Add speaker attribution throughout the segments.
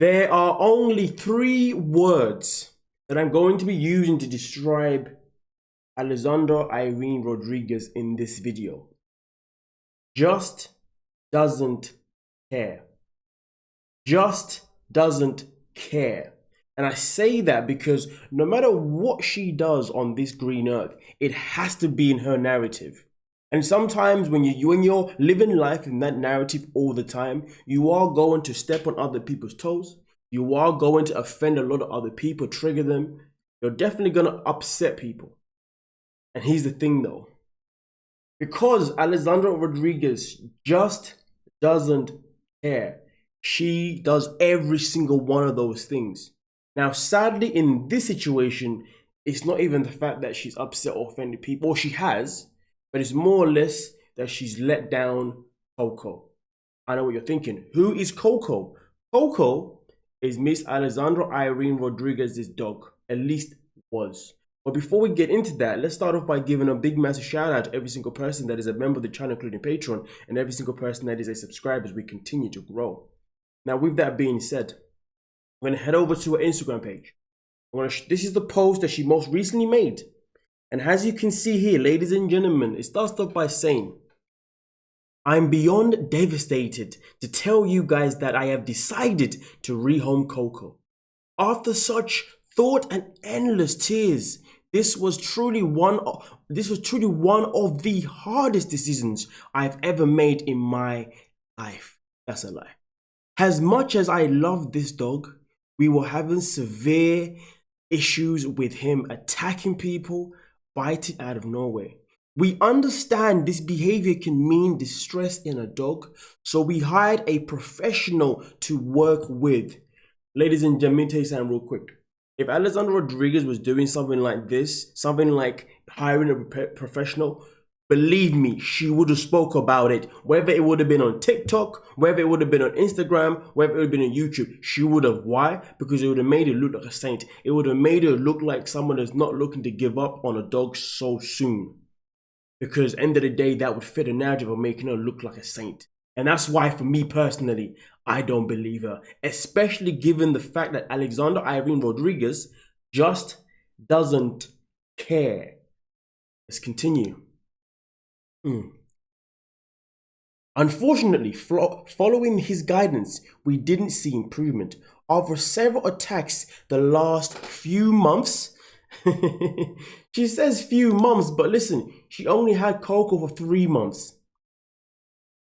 Speaker 1: There are only 3 words that I'm going to be using to describe Alexandra Irene Rodriguez in this video. Just doesn't care. Just doesn't care. And I say that because no matter what she does on this green earth, it has to be in her narrative. And sometimes when you're living life in that narrative all the time, you are going to step on other people's toes. You are going to offend a lot of other people, trigger them. You're definitely going to upset people. And here's the thing though. Because Alexandra Rodriguez just doesn't care. She does every single one of those things. Now, sadly, in this situation, it's not even the fact that she's upset or offended people, or she has, but it's more or less that she's let down Coco. I know what you're thinking. Who is Coco? Coco is Miss Alexandra Irene Rodriguez's dog, at least was. But before we get into that, let's start off by giving a big massive shout out to every single person that is a member of the channel, including Patreon, and every single person that is a subscriber as we continue to grow. Now, with that being said, I'm going to head over to her Instagram page. This is the post that she most recently made. And as you can see here, ladies and gentlemen, it starts off by saying, I'm beyond devastated to tell you guys that I have decided to rehome Coco. After such thought and endless tears, this was truly one of the hardest decisions I've ever made in my life. That's a lie. As much as I love this dog, we were having severe issues with him attacking people, biting out of nowhere. We understand this behavior can mean distress in a dog, so we hired a professional to work with. Ladies and gentlemen, let me tell you something real quick. If Alexandra Rodriguez was doing something like this, something like hiring a professional, believe me, she would have spoke about it. Whether it would have been on TikTok, whether it would have been on Instagram, whether it would have been on YouTube, she would have. Why? Because it would have made her look like a saint. It would have made her look like someone that's not looking to give up on a dog so soon. Because end of the day, that would fit a narrative of making her look like a saint. And that's why, for me personally, I don't believe her. Especially given the fact that Alexandra Irene Rodriguez just doesn't care. Let's continue. Unfortunately, following his guidance, we didn't see improvement. After several attacks the last few months, she says few months, but listen, she only had Coco for 3 months.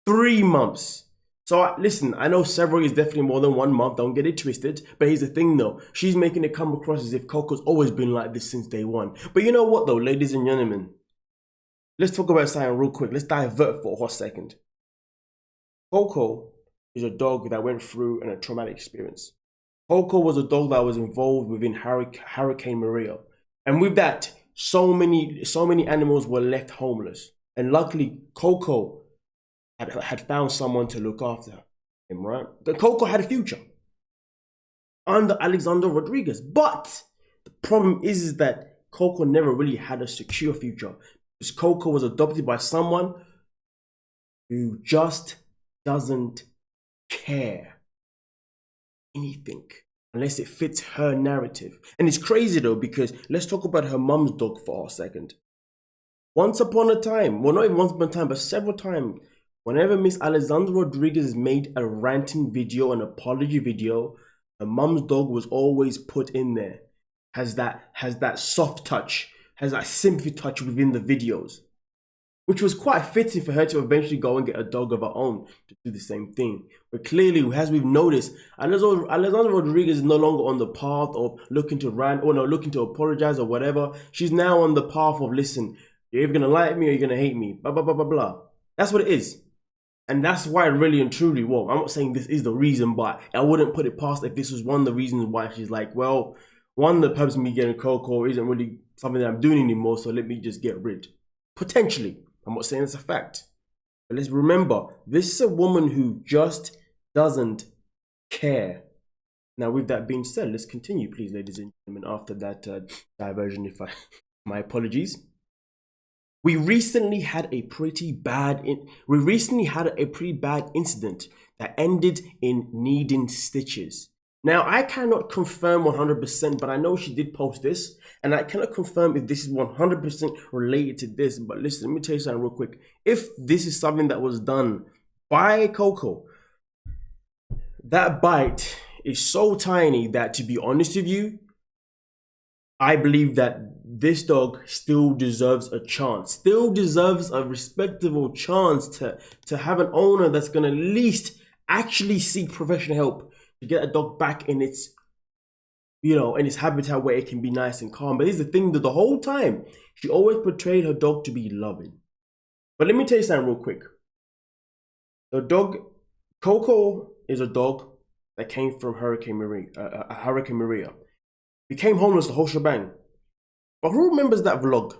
Speaker 1: 3 months. So listen, I know several is definitely more than 1 month, don't get it twisted. But here's the thing though, she's making it come across as if Coco's always been like this since day one. But you know what though, ladies and gentlemen? Let's talk about something real quick. Let's divert for a hot second. Coco is a dog that went through a traumatic experience. Coco was a dog that was involved within Hurricane Maria. And with that, so many animals were left homeless. And luckily, Coco had found someone to look after him, right? Coco had a future under Alexandra Rodriguez. But the problem is that Coco never really had a secure future. Because Coco was adopted by someone who just doesn't care anything unless it fits her narrative. And it's crazy though, because let's talk about her mom's dog for a second. Once upon a time, well, not even once upon a time, but several times, whenever Miss Alexandra Rodriguez made a ranting video, an apology video, her mom's dog was always put in there. Has that soft touch, has that sympathy touch within the videos, which was quite fitting for her to eventually go and get a dog of her own to do the same thing. But clearly, as we've noticed, Alexandra Rodriguez is no longer on the path of looking to rant or no, looking to apologize or whatever. She's now on the path of, listen, you're either going to like me or you're going to hate me, blah, blah, blah, blah, blah. That's what it is. And that's why really and truly, well, I'm not saying this is the reason, but I wouldn't put it past if this was one of the reasons why she's like, well, one, the purpose of me getting Coco isn't really something that I'm doing anymore, so let me just get rid. Potentially. I'm not saying it's a fact. But let's remember, this is a woman who just doesn't care. Now, with that being said, let's continue, please, ladies and gentlemen, after that diversion, my apologies. We recently had a pretty bad incident that ended in needing stitches. Now, I cannot confirm 100%, but I know she did post this, and I cannot confirm if this is 100% related to this. But listen, let me tell you something real quick. If this is something that was done by Coco, that bite is so tiny that, to be honest with you, I believe that this dog still deserves a chance, still deserves a respectable chance to have an owner that's going to at least actually seek professional help to get a dog back in its, in its habitat where it can be nice and calm. But here's the thing, that the whole time, she always portrayed her dog to be loving. But let me tell you something real quick. The dog, Coco, is a dog that came from Hurricane Maria. Became homeless, the whole shebang. But who remembers that vlog?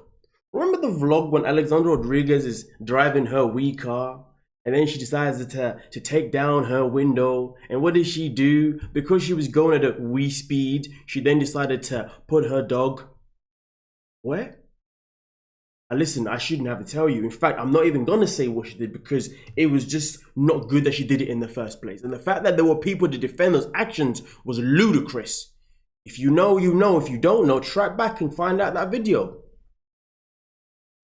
Speaker 1: Remember the vlog when Alexandra Rodriguez is driving her wee car, and then she decides to take down her window, and what did she do? Because she was going at a wee speed, she then decided to put her dog where? And listen, I shouldn't have to tell you. In fact, I'm not even gonna say what she did, because it was just not good that she did it in the first place. And the fact that there were people to defend those actions was ludicrous. If you know, you know. If you don't know, track back and find out that video.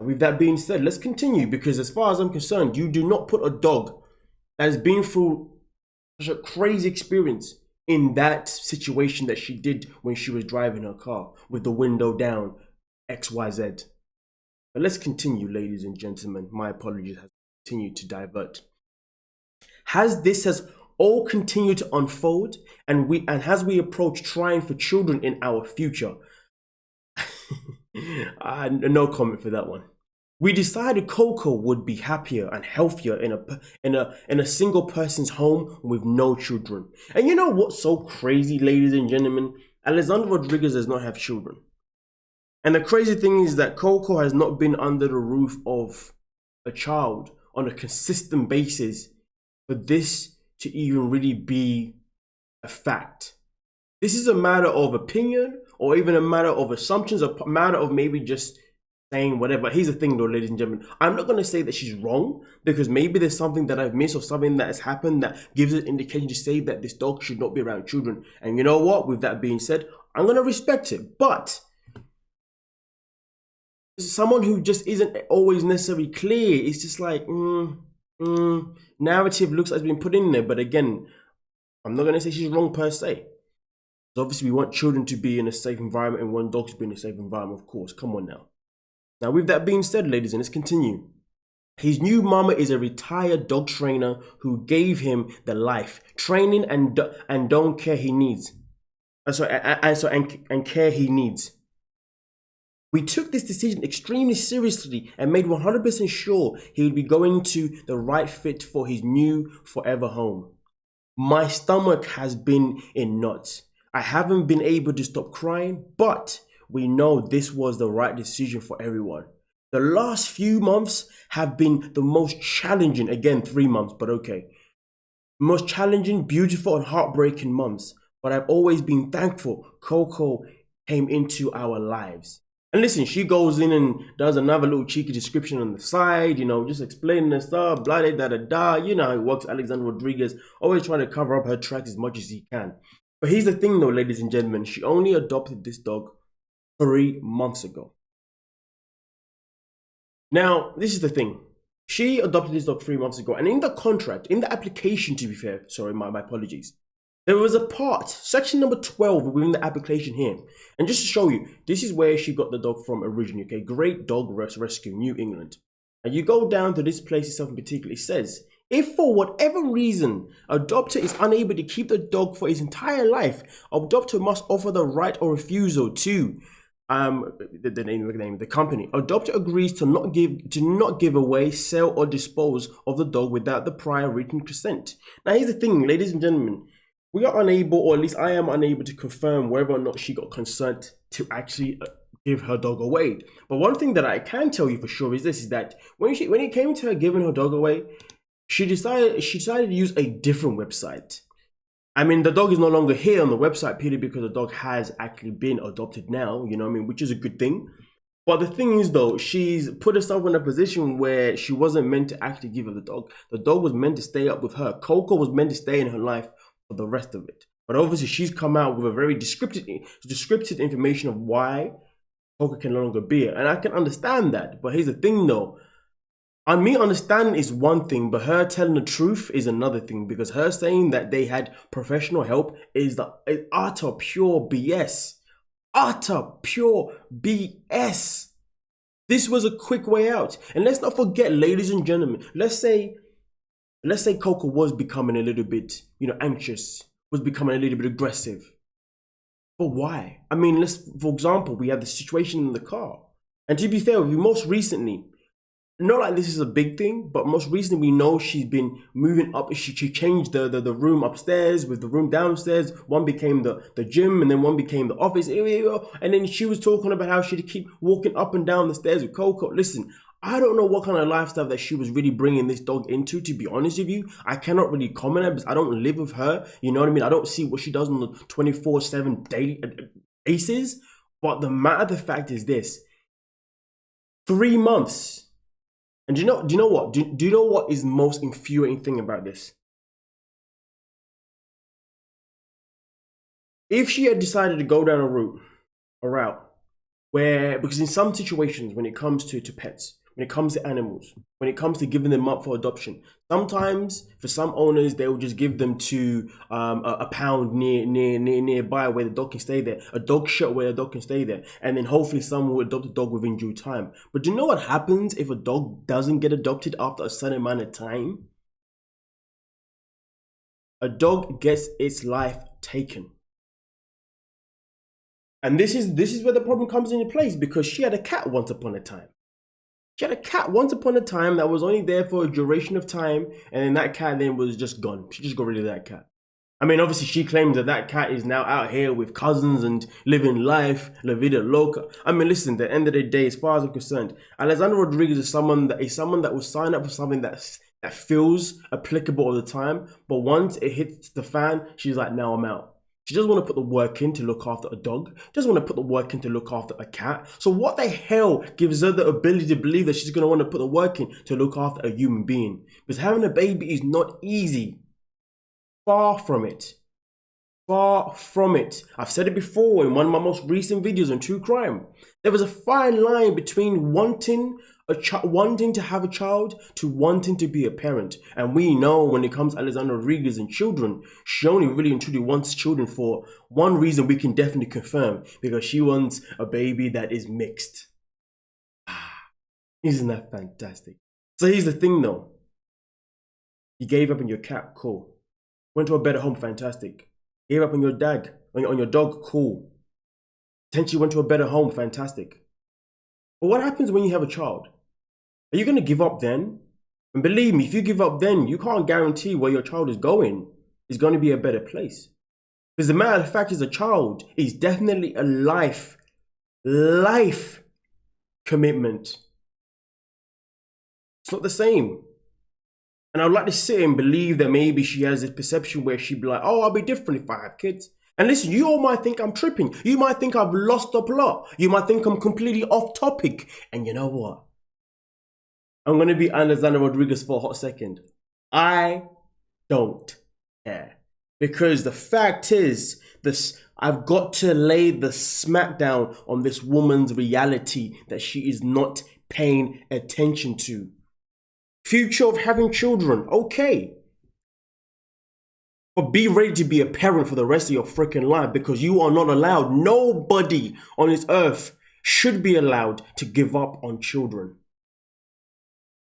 Speaker 1: With that being said, let's continue, because as far as I'm concerned, you do not put a dog that has been through such a crazy experience in that situation that she did when she was driving her car with the window down, XYZ. But let's continue, ladies and gentlemen. My apologies, has continued to divert. Has all continued to unfold, and as we approach trying for children in our future? No comment for that one. We decided Coco would be happier and healthier in a single person's home with no children. And you know what's so crazy, ladies and gentlemen? Alexandra Rodriguez does not have children. And the crazy thing is that Coco has not been under the roof of a child on a consistent basis for this to even really be a fact. This is a matter of opinion, or even a matter of assumptions, a matter of maybe just saying whatever. Here's the thing though, ladies and gentlemen. I'm not going to say that she's wrong, because maybe there's something that I've missed or something that has happened that gives an indication to say that this dog should not be around children. And you know what? With that being said, I'm going to respect it. But someone who just isn't always necessarily clear, it's just like, narrative looks like it's been put in there. But again, I'm not going to say she's wrong per se. So obviously, we want children to be in a safe environment and want dogs to be in a safe environment, of course. Come on now. Now, with that being said, ladies, and let's continue. His new mama is a retired dog trainer who gave him the life, training and don't care he needs. And care he needs. We took this decision extremely seriously and made 100% sure he would be going to the right fit for his new forever home. My stomach has been in knots. I haven't been able to stop crying, but we know this was the right decision for everyone. The last few months have been the most challenging, again 3 months, but okay. Most challenging, beautiful and heartbreaking months, but I've always been thankful Coco came into our lives. And listen, she goes in and does another little cheeky description on the side, just explaining the stuff, blah, da, da, da. You know how it works, Alexandra Rodriguez, always trying to cover up her tracks as much as he can. But here's the thing though, ladies and gentlemen, she only adopted this dog 3 months ago. Now, this is the thing. She adopted this dog 3 months ago, and in the contract, in the application, to be fair, sorry, my apologies, there was a part, section number 12 within the application here. And just to show you, this is where she got the dog from originally, okay? Great Dog Rescue, New England. And you go down to this place itself in particular, it says, if for whatever reason, adopter is unable to keep the dog for his entire life, adopter must offer the right or refusal to the company. Adopter agrees to not give away, sell, or dispose of the dog without the prior written consent. Now here's the thing, ladies and gentlemen. We are unable, or at least I am unable, to confirm whether or not she got consent to actually give her dog away. But one thing that I can tell you for sure is this: is that when it came to her giving her dog away, she decided to use a different website. I mean, the dog is no longer here on the website purely because the dog has actually been adopted now, which is a good thing. But the thing is though, she's put herself in a position where she wasn't meant to actually give her the dog. The dog was meant to stay up with her. Coco was meant to stay in her life for the rest of it. But obviously she's come out with a very descriptive information of why Coco can no longer be it. And I can understand that. But here's the thing though. Me understanding is one thing, but her telling the truth is another thing, because her saying that they had professional help is utter pure BS. Utter pure BS. This was a quick way out. And let's not forget, ladies and gentlemen, let's say Coco was becoming a little bit, anxious, was becoming a little bit aggressive. But why? I mean, for example, we have the situation in the car. And to be fair with you, most recently, not like this is a big thing, but most recently we know she's been moving up. She changed the room upstairs with the room downstairs. One became the gym, and then one became the office area. And then she was talking about how she'd keep walking up and down the stairs with Coco. Listen, I don't know what kind of lifestyle that she was really bringing this dog into, to be honest with you. I cannot really comment on it because I don't live with her. You know what I mean? I don't see what she does on the 24/7 daily basis. But the matter of the fact is this: 3 months. And do you know what? Do you know what is the most infuriating thing about this? If she had decided to go down a route where, because in some situations when it comes to pets, when it comes to animals, when it comes to giving them up for adoption, sometimes for some owners they will just give them to a pound nearby where the dog can stay there, a dog shelter where the dog can stay there, and then hopefully someone will adopt the dog within due time. But do you know what happens if a dog doesn't get adopted after a certain amount of time? A dog gets its life taken. And this is where the problem comes into place, because she had a cat once upon a time. She had a cat once upon a time that was only there for a duration of time, and then that cat then was just gone. She just got rid of that cat. I mean, obviously she claims that cat is now out here with cousins and living life, la vida loca. I mean, listen, at the end of the day, as far as I'm concerned, Alexandra Rodriguez is someone that will sign up for something that feels applicable all the time, but once it hits the fan, she's like, now I'm out. She doesn't want to put the work in to look after a dog. She doesn't want to put the work in to look after a cat. So what the hell gives her the ability to believe that she's going to want to put the work in to look after a human being? Because having a baby is not easy. Far from it. Far from it. I've said it before in one of my most recent videos on true crime. There was a fine line between wanting to have a child to wanting to be a parent. And we know when it comes to Alexandra Rodriguez and children, she only really and truly wants children for one reason we can definitely confirm: because she wants a baby that is mixed. Isn't that fantastic? So here's the thing though. You gave up on your cat, cool. Went to a better home, fantastic. Gave up on your on your dog, cool. Potentially went to a better home, fantastic. But what happens when you have a child? Are you going to give up then? And believe me, if you give up then, you can't guarantee where your child is going. It's going to be a better place. Because the matter of fact is, a child is definitely a life commitment. It's not the same. And I'd like to sit and believe that maybe she has this perception where she'd be like, oh, I'll be different if I have kids. And listen, you all might think I'm tripping. You might think I've lost the plot. You might think I'm completely off topic. And you know what? I'm going to be Alexandra Rodriguez for a hot second. I don't care. Because the fact is, I've got to lay the smackdown on this woman's reality that she is not paying attention to. Future of having children, okay. But be ready to be a parent for the rest of your freaking life, because you are not allowed. Nobody on this earth should be allowed to give up on children.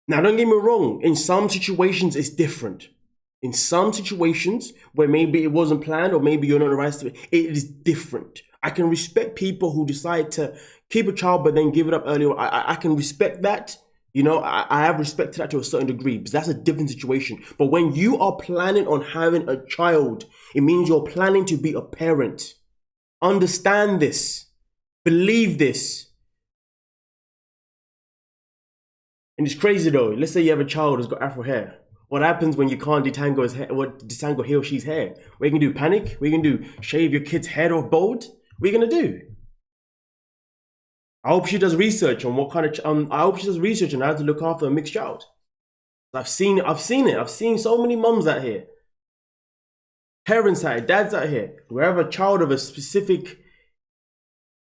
Speaker 1: Now, don't get me wrong. In some situations, it's different. In some situations where maybe it wasn't planned or maybe you're not the right to it is different. I can respect people who decide to keep a child but then give it up earlier. I can respect that. You know, I have respect to that to a certain degree, because that's a different situation. But when you are planning on having a child, it means you're planning to be a parent. Understand this. Believe this. And it's crazy though. Let's say you have a child who's got afro hair. What happens when you can't detangle his hair, detangle he or she's hair? What are you gonna do? Panic? What are you gonna do? Shave your kid's head off bald? What are you gonna do? I hope she does research on what kind of. I hope she does research on how to look after a mixed child. I've seen it. I've seen so many mums out here. parents out, dads out here, who have a child of a specific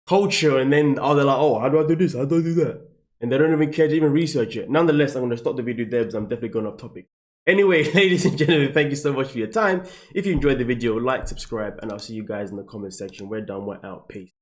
Speaker 1: culture, and then they're like, oh, how do I do this? How do I do that? And they don't even care to even research it. Nonetheless, I'm going to stop the video there because I'm definitely going off topic. Anyway, ladies and gentlemen, thank you so much for your time. If you enjoyed the video, like, subscribe, and I'll see you guys in the comment section. We're done. We're out. Peace.